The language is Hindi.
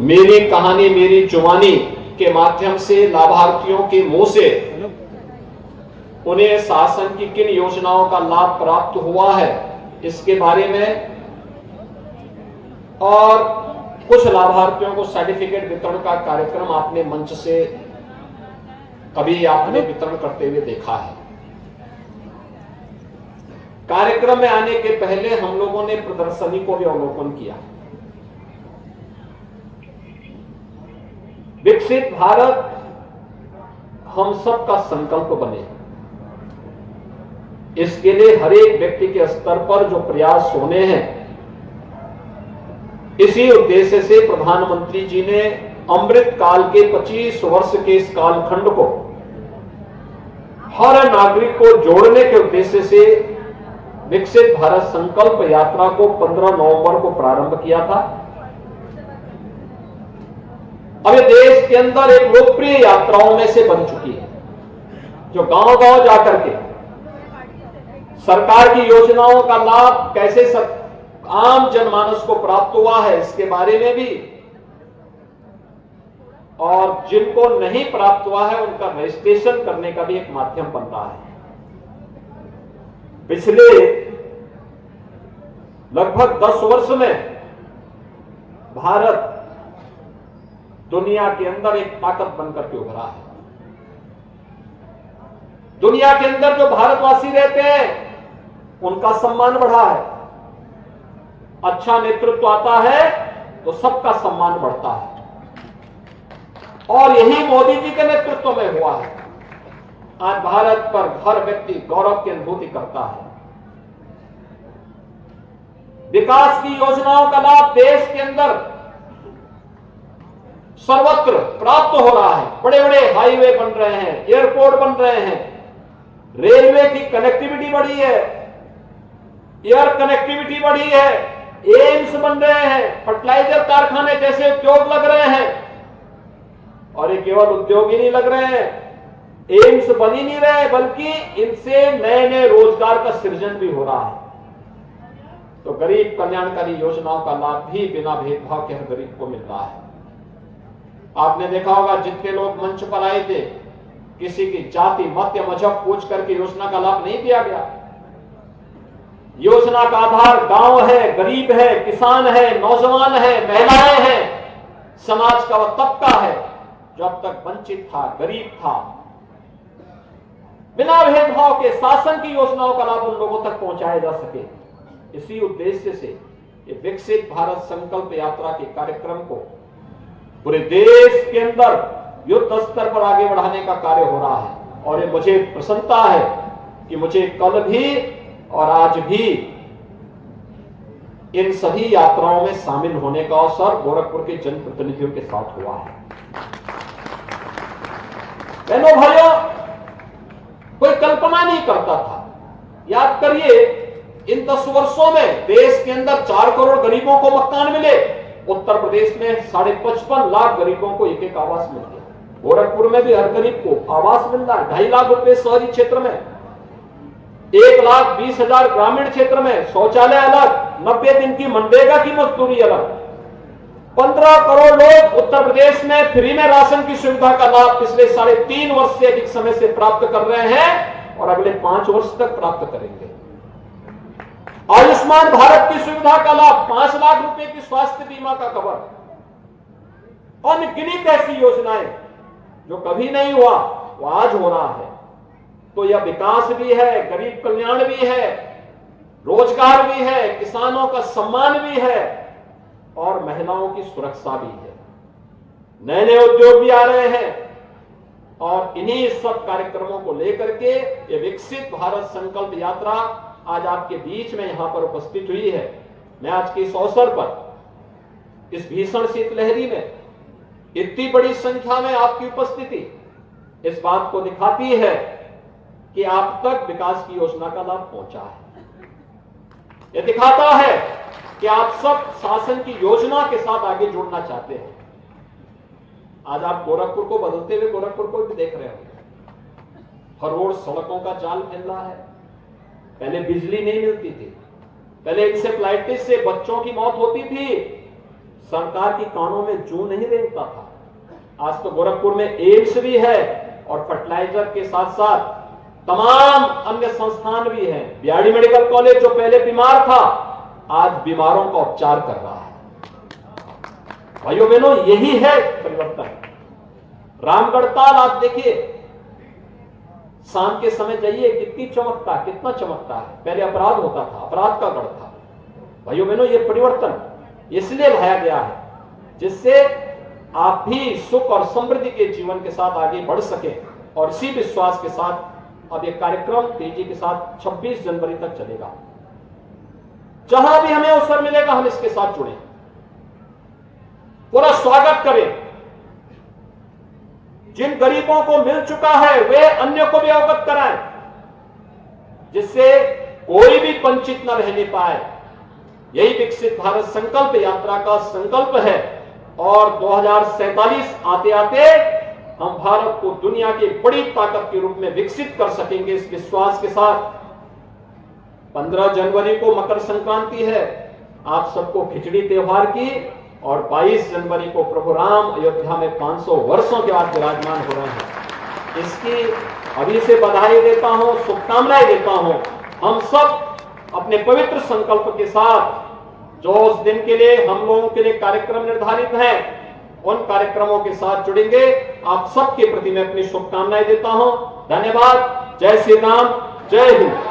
मेरी कहानी मेरी जुबानी के माध्यम से लाभार्थियों के मुंह से उन्हें शासन की किन योजनाओं का लाभ प्राप्त हुआ है इसके बारे में, और कुछ लाभार्थियों को सर्टिफिकेट वितरण का कार्यक्रम आपने मंच से कभी आपने वितरण करते हुए देखा है। कार्यक्रम में आने के पहले हम लोगों ने प्रदर्शनी को भी अवलोकन किया। विकसित भारत हम सबका संकल्प बने, इसके लिए हर एक व्यक्ति के स्तर पर जो प्रयास होने हैं, इसी उद्देश्य से प्रधानमंत्री जी ने अमृत काल के 25 वर्ष के इस कालखंड को हर नागरिक को जोड़ने के उद्देश्य से विकसित भारत संकल्प यात्रा को 15 नवंबर को प्रारंभ किया था। अब ये देश के अंदर एक लोकप्रिय यात्राओं में से बन चुकी है, जो गांव-गांव जाकर के सरकार की योजनाओं का लाभ कैसे आम जनमानस को प्राप्त हुआ है इसके बारे में भी, और जिनको नहीं प्राप्त हुआ है उनका रजिस्ट्रेशन करने का भी एक माध्यम बन रहा है। पिछले लगभग 10 वर्ष में भारत दुनिया के अंदर एक ताकत बनकर के उभरा है। दुनिया के अंदर जो भारतवासी रहते हैं उनका सम्मान बढ़ा है। अच्छा नेतृत्व आता है तो सबका सम्मान बढ़ता है, और यही मोदी जी के नेतृत्व में हुआ है। आज भारत पर हर व्यक्ति गौरव की अनुभूति करता है। विकास की योजनाओं का लाभ देश के अंदर सर्वत्र प्राप्त हो रहा है। बड़े बड़े हाईवे बन रहे हैं, एयरपोर्ट बन रहे हैं, रेलवे की कनेक्टिविटी बढ़ी है, एयर कनेक्टिविटी बढ़ी है, एम्स बन रहे हैं, फर्टिलाइजर कारखाने जैसे उद्योग लग रहे हैं। और ये केवल उद्योग ही नहीं लग रहे हैं, एम्स बन ही नहीं रहे, बल्कि इनसे नए नए रोजगार का सृजन भी हो रहा है। तो गरीब कल्याणकारी योजनाओं का लाभ भी बिना भेदभाव के हर गरीब को मिल रहा है। आपने देखा होगा जितने लोग मंच पर आए थे, किसी की जाति मत या मजहब पूछ करके योजना का लाभ नहीं दिया गया। योजना का आधार गांव है, गरीब है, किसान है, नौजवान है, महिलाएं हैं, समाज का वह तबका है जो अब तक वंचित था, गरीब था। बिना भेदभाव के शासन की योजनाओं का लाभ उन लोगों तक पहुंचाया जा सके, इसी उद्देश्य से ये विकसित भारत संकल्प यात्रा के कार्यक्रम को पूरे देश के अंदर युद्ध स्तर पर आगे बढ़ाने का कार्य हो रहा है। और ये मुझे प्रसन्नता है कि मुझे कल भी और आज भी इन सभी यात्राओं में शामिल होने का अवसर गोरखपुर के जनप्रतिनिधियों के साथ हुआ है। बहनों भाइयों, कोई कल्पना नहीं करता था। याद करिए, इन 10 वर्षों में देश के अंदर 4 करोड़ गरीबों को मकान मिले। उत्तर प्रदेश में 55.5 लाख गरीबों को एक आवास मिल गया। गोरखपुर में भी हर गरीब को आवास मिल रहा है। 2.5 लाख रुपए शहरी क्षेत्र में, 1,20,000 ग्रामीण क्षेत्र में, शौचालय अलग, 90 दिन की मनरेगा की मजदूरी अलग। 15 करोड़ लोग उत्तर प्रदेश में फ्री में राशन की सुविधा का लाभ पिछले 3.5 वर्ष से अधिक समय से प्राप्त कर रहे हैं और अगले 5 वर्ष तक प्राप्त करेंगे। आयुष्मान भारत की सुविधा का लाभ, 5 लाख रुपए की स्वास्थ्य बीमा का कवर, अनगिनत ऐसी योजनाएं जो कभी नहीं हुआ वो आज हो रहा है। तो यह विकास भी है, गरीब कल्याण भी है, रोजगार भी है, किसानों का सम्मान भी है और महिलाओं की सुरक्षा भी है। नए नए उद्योग भी आ रहे हैं और इन्हीं सब कार्यक्रमों को लेकर के ये विकसित भारत संकल्प यात्रा आज आपके बीच में यहां पर उपस्थित हुई है। मैं आज के इस अवसर पर, इस भीषण शीतलहरी में इतनी बड़ी संख्या में आपकी उपस्थिति इस बात को दिखाती है कि आप तक विकास की योजना का लाभ पहुंचा है। यह दिखाता है कि आप सब शासन की योजना के साथ आगे जुड़ना चाहते हैं। आज आप गोरखपुर को बदलते हुए गोरखपुर को भी देख रहे हो। हर रोड सड़कों का जाल फैल रहा है। पहले बिजली नहीं मिलती थी, पहले इंसेफ्लाइटिस से बच्चों की मौत होती थी, सरकार की कानों में जू नहीं रेंगता था। आज तो गोरखपुर में एम्स भी है और फर्टिलाइजर के साथ साथ तमाम अन्य संस्थान भी हैं। बीआरडी मेडिकल कॉलेज जो पहले बीमार था, आज बीमारों का उपचार कर रहा है। भाइयों बहनों, यही है परिवर्तन। रामगढ़ ताल आप देखिए, शाम के समय जाइए, कितनी चमकता, कितना चमकता है। पहले अपराध होता था, अपराध का गढ़ था। भाइयों बहनों, ये परिवर्तन इसलिए लाया गया है जिससे आप भी सुख और समृद्धि के जीवन के साथ आगे बढ़ सके। और इसी विश्वास के साथ अब ये कार्यक्रम तेजी के साथ 26 जनवरी तक चलेगा। जहां भी हमें अवसर मिलेगा हम इसके साथ जुड़े, पूरा स्वागत करें। जिन गरीबों को मिल चुका है वे अन्य को भी अवगत कराएं, जिससे कोई भी वंचित न रहने पाए। यही विकसित भारत संकल्प यात्रा का संकल्प है। और 2047 आते आते हम भारत को दुनिया की बड़ी ताकत के रूप में विकसित कर सकेंगे, इस विश्वास के साथ। 15 जनवरी को मकर संक्रांति है, आप सबको खिचड़ी त्योहार की। और 22 जनवरी को प्रभु राम अयोध्या में 500 वर्षों के बाद विराजमान हो रहे हैं। इसकी अभी से बधाई देता हूं, शुभकामनाएं देता हूं। हम सब अपने पवित्र संकल्प के साथ जो उस दिन के लिए हम लोगों के लिए कार्यक्रम निर्धारित हैं, उन कार्यक्रमों के साथ जुड़ेंगे। आप सबके प्रति मैं अपनी शुभकामनाएं देता हूं। धन्यवाद। जय श्री राम, जय हिंद।